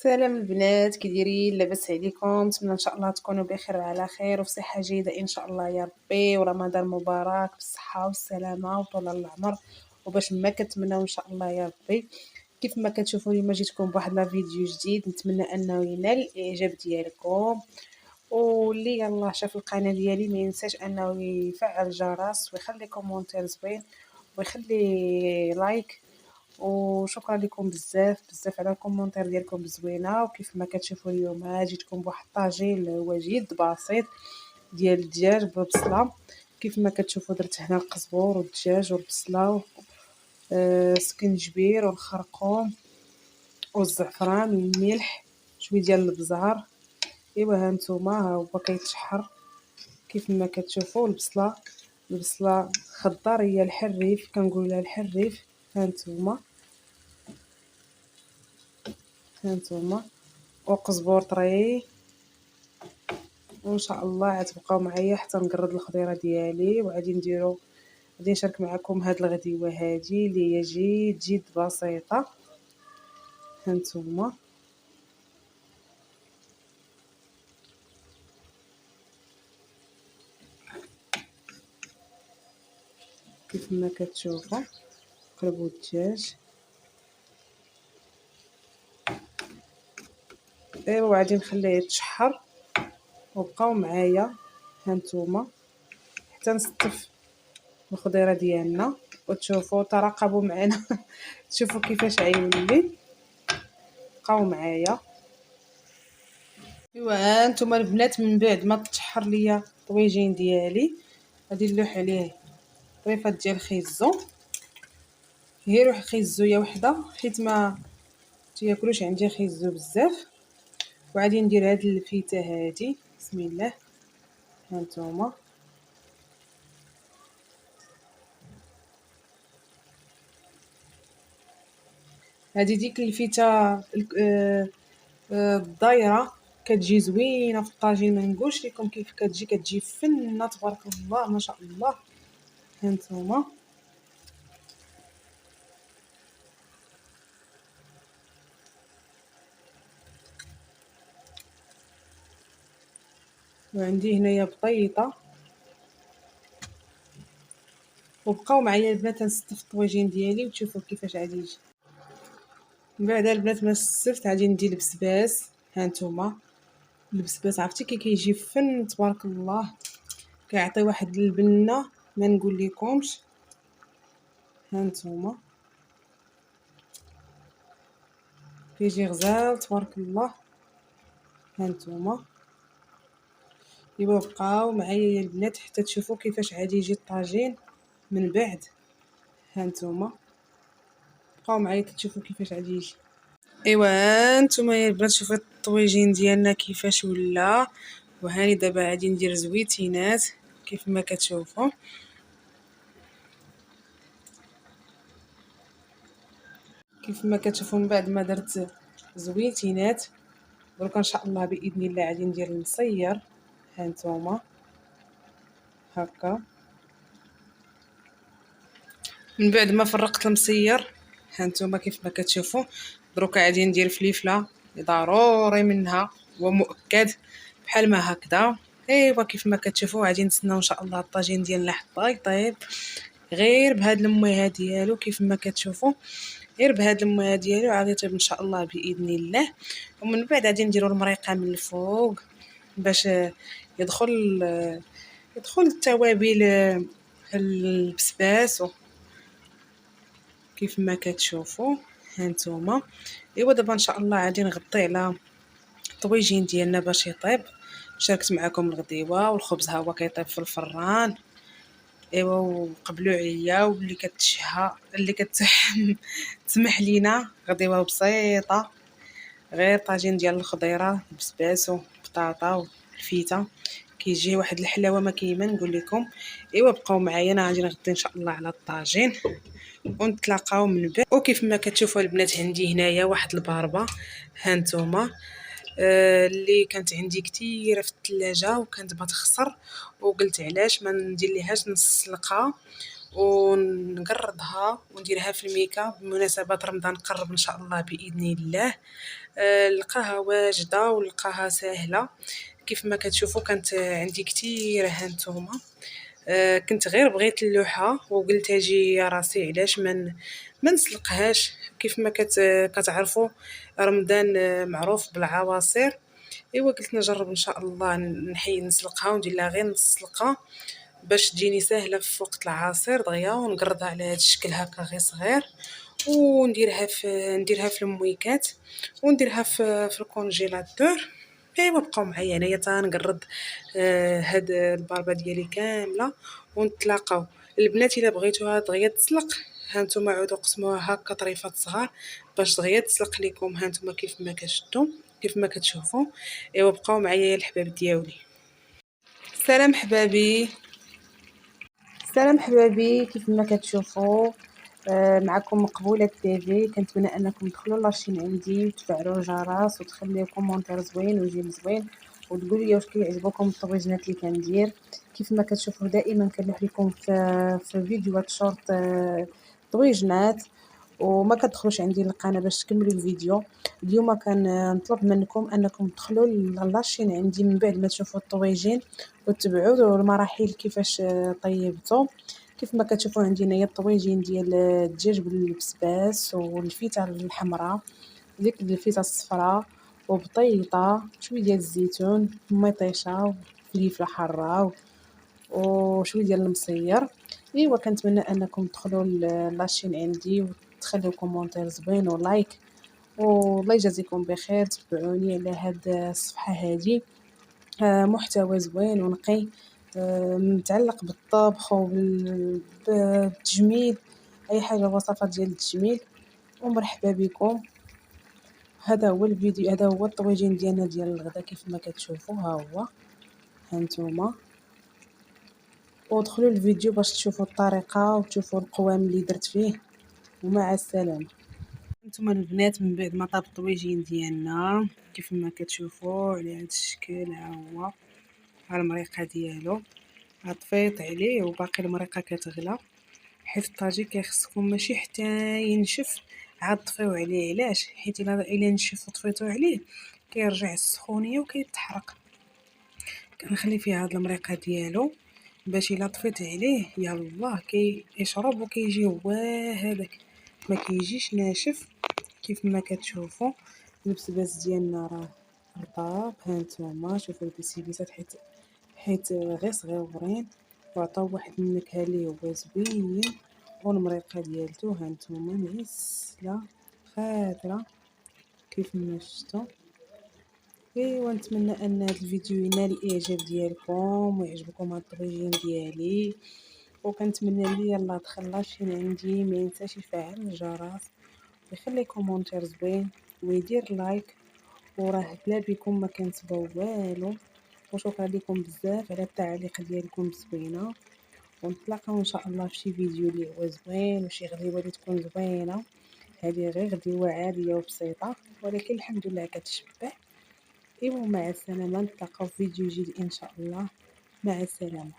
سلام البنات، كي دايرين؟ لاباس عليكم؟ نتمنى ان شاء الله تكونوا بخير وعلى خير وفي صحه جيده ان شاء الله يا ربي، ورمضان مبارك بالصحه والسلامه وطول العمر وباش ما كنتمناو ان شاء الله يا ربي. كيف ما كتشوفوا اليوم جيتكم بواحد لا فيديو جديد، نتمنى انه ينال الاعجاب ديالكم، واللي يلاه شاف القناه ديالي ما ينساش انه يفعل الجرس ويخلي كومونتير زوين ويخلي لايك. وشكرا لكم بزاف بزاف على الكومونتير ديالكم الزوينه. وكيف ما كتشوفوا اليوم جيتكم بواحد الطاجين وجيد بسيط ديال الدجاج بالبصله. كيف ما كتشوفوا درت هنا القزبور والدجاج والبصله سكنجبير والخرقوم والزعفران والملح شويه ديال البزار. ايوا ها نتوما ها هو كيتشحر. كيف ما كتشوفوا البصله خضر هي الحريف، كنقول لها الحريف. ها نتوما وقزبور طري، وان شاء الله غتبقاو معايا حتى نقرد الخضيره ديالي. وغادي نشارك معكم هاد الغديوه هادي اللي هي جد بسيطه. هانتوما كيف ما كتشوفوا قلبوا الدجاج. ايوا وغادي نخليه يتشحر وبقاو معايا هانتوما حتى نستف الخضيره ديالنا وتشوفوا تراقبوا معنا تشوفوا كيفاش غيولي. بقاو معايا. ايوا هانتوما البنات من بعد ما تشحر ليا الطويجين ديالي غادي نلوح عليه طريفه ديال خيزو، غير واحد خيزويه وحده حيت ما تياكلوش عندي خيزو بزاف. وغادي ندير هاد الفيته هادي بسم الله. هانتوما هادي ديك الفيته الدايره كتجي زوينه في الطاجين، ما نقولش لكم كيف كتجي فنه تبارك الله ما شاء الله. هانتوما وعندي هنايا بطيطه. وبقاو معايا البنات نستف الطويجين ديالي وتشوفوا كيفاش غادي يجي. من بعد البنات ما استفت غادي ندير البسباس. هانتوما البسباس عرفتي كي كيجي فن تبارك الله، كيعطي واحد البنه ما نقول لكمش. هانتوما كيجي غزال تبارك الله. هانتوما ايوا بقاو معايا يا البنات حتى تشوفوا كيفاش غادي يجي الطاجين من بعد. هانتوما بقاو معايا تشوفوا كيفاش غادي يجي. ايوا هانتوما يا البنات شوفوا الطويجين ديالنا كيفاش ولا. وهاني دابا غادي ندير زويتينات كيف ما كتشوفوا. كيف ما كتشوفوا من بعد ما درت زويتينات دروك ان شاء الله باذن الله غادي ندير المصير. هانتوما هكا من بعد ما فرقت المصير. هانتوما كيف ما كتشوفوا دروك غادي ندير فليفله ضروري منها ومؤكد بحال ما هكذا. ايوا كيف ما كتشوفوا غادي نتسناو ان شاء الله الطاجين ديالنا حتى يطيب غير بهاد المويه ديالو. كيف ما كتشوفوا غير بهاد المويه ديالو غادي يطيب ان شاء الله باذن الله. ومن بعد غادي نديروا المريقه من الفوق باش يدخل التوابل البسباس كيف ما كتشوفوا. هانتوما ايوا دابا ان شاء الله غادي نغطي على الطويجين ديالنا باش يطيب. شاركت معكم الغديوه والخبز ها هو كيطيب في الفران. ايوا وقبلوا عليا واللي كتشها اللي تسمح لينا غديوه بسيطه غير طاجين ديال الخضيره البسباس والبطاطا والفيته كيجي واحد الحلاوه ما كاين ما نقول لكم. ايوا بقاو معايا انا غادي نغطي ان شاء الله على الطاجين ونتلاقاو من بعد. وكيف ما كتشوفوا البنات عندي هنايا واحد الباربه. هانتوما اللي كانت عندي كثيره في الثلاجه وكانت بتخسر وقلت علاش ما ندير ليهاش نص سلقه ونقرضها ونديرها في الميكا بمناسبة رمضان قرب ان شاء الله باذن الله. لقاها واجده ولقاها سهله. كيف ما كتشوفوا كانت عندي كتير هانتوما. كنت غير بغيت اللوحه وقلت اجي يا راسي علاش ما نسلقهاش. كيف ما كتعرفوا رمضان معروف بالعواصر. ايوا قلت نجرب ان شاء الله نسلقها وندير لها غير نص سلقه باش تجيني سهله في وقت العصير دغيا، ونقرضها على هذا الشكل هكا غير صغير، نديرها في المويكات ونديرها في الكونجيلاتور. ايوا بقاو معايا انايا تنقرض هاد الباربه ديالي كامله ونتلاقاو. البنات الا بغيتوها دغيا تسلق هانتوما عودوا قسموها هكا طريفات صغار باش دغيا تسلق لكم هانتوما كيف ما كتشدوا كيف ما كتشوفوا. ايوا بقاو معايا يا الحباب ديالي. سلام حبابي. سلام حبابي، كيف ما كتشوفوا معكم مقبولة تيفي. كنتمنى انكم تدخلوا لاشين عندي وتفعلوا الجرس وتخليو كومونتير زوين وجيم زوين وتقولوا لي واش كيعجبكم الطويجنات اللي كندير. كيف ما كتشوفوا دائما كنلوح لكم في فيديوهات شورت طويجنات، وما كتدخلوش عندي القناه باش تكملوا الفيديو. اليوم كنطلب منكم انكم تدخلوا لاشين عندي من بعد ما تشوفوا الطويجين وتبعوا المراحل كيفاش طيبته. كيف ما كتشوفوا عندي هنايا الطويجين ديال الدجاج بالبسباس والفيته الحمراء، ديك الفيته الصفراء وبطيطه شويه ديال الزيتون مطيشه وفليفله حاره وشويه ديال المصير. ايوا كنتمنى انكم تدخلوا لاشين عندي وتخليو كومونتير زوين ولايك، والله يجازيكم بخير. تبعوني على هاد الصفحه هادي، محتوى زوين ونقي متعلق بالطبخ وبالتجميل، اي حاجه وصفات ديال التجميل. ومرحبا بكم. هذا هو الفيديو، هذا هو الطويجين ديالنا ديال الغدا كيف ما كتشوفوا ها هو هانتوما. ودخلوا الفيديو باش تشوفوا الطريقه وتشوفوا القوام اللي درت فيه. ومع السلامه. انتم البنات من بعد ما طاب الطويجين ديالنا كيف ما كتشوفوا على هذا الشكل ها هو، ها المريقه ديالو طفيت عليه وباقي المريقه كتغلى، حيت الطاجين كيخصكم ماشي حتى ينشف عاد طفيو عليه. علاش؟ حيت الا نشف وطفيتو عليه كيرجع السخونيه وكيتحرق. كنخلي فيه هاد المريقه ديالو باش الا طفيت عليه يلاه كيشرب وكيجي هو هذاك، ما كيجيش ناشف. كيف ما كتشوفوا البسباس ديالنا راه رطاب هانتوما. شوفوا البسيبيسات حيت غير صغيورين وعطاو واحد النكهه اللي هو زوين. والمريقه ديالتو هانتوما معسله خضره كيف ما شفتوا. ايوا نتمنى ان هذا الفيديو ينال الاعجاب ديالكم ويعجبكم هاد الطويجين ديالي. وكنتمنى اللي يلا دخل لاشين عندي ما ينساش يفعل الجرس ويخلي كومونتير زوين ويدير لايك. وراه بلا بكم ما كنسبوا والو. وشكرا لكم بزاف على التعاليق ديالكم الزوينه. ونتلاقاو ان شاء الله في شي فيديو اللي هو زوين وشي غديوه اللي تكون زوينه. هذه غير غديوه عاديه وبسيطه ولكن الحمد لله كتشبع. ايوا مع السلامه، نتلاقاو في فيديو جديد ان شاء الله. مع السلامه.